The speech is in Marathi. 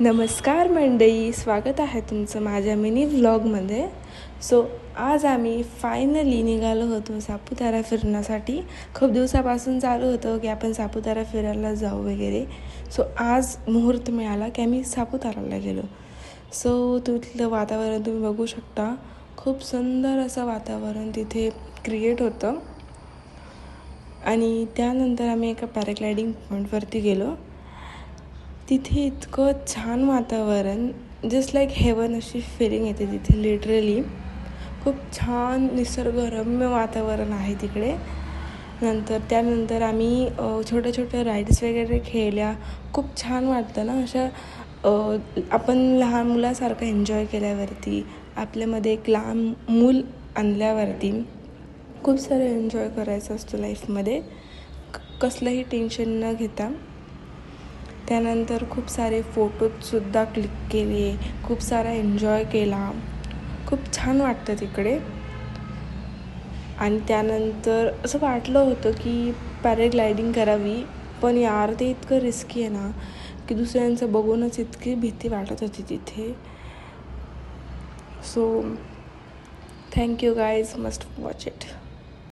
नमस्कार मंडळी, स्वागत आहे तुमचं माझ्या मिनी व्लॉगमध्ये. आज आम्ही फायनली निघालो होतो सापुतारा फिरण्यासाठी. खूप दिवसापासून चालू होतं की आपण सापुतारा फिरायला जाऊ वगैरे. आज मुहूर्त मिळाला की आम्ही सापुताराला गेलो. तिथलं वातावरण तुम्ही बघू शकता. खूप सुंदर असं वातावरण तिथे क्रिएट होतं. आणि त्यानंतर आम्ही एका पॅराग्लायडिंग पॉईंटवरती गेलो. तिथे इतकं छान वातावरण, जस्ट लाईक हेवन अशी फिलिंग येते तिथे. लिटरली खूप छान निसर्गरम्य वातावरण आहे तिकडे. त्यानंतर आम्ही छोट्या छोट्या राईड्स वगैरे खेळल्या. खूप छान वाटतं ना अशा आपण लहान मुलासारखं एन्जॉय केल्यावरती, आपल्यामध्ये एक लहान मूल आणल्यावरती खूप सारं एन्जॉय करायचं असतो लाईफमध्ये, कसलंही टेन्शन न घेता. त्यानंतर खूप सारे फोटोजसुद्धा क्लिक केले, खूप सारा एन्जॉय केला. खूप छान वाटतं तिकडे. आणि त्यानंतर असं वाटलं होतं की पॅराग्लायडिंग करावी, पण यार ते इतकं रिस्की आहे ना की दुसऱ्यांचं बघूनच इतकी भीती वाटत होती तिथे. Thank you guys, must watch it.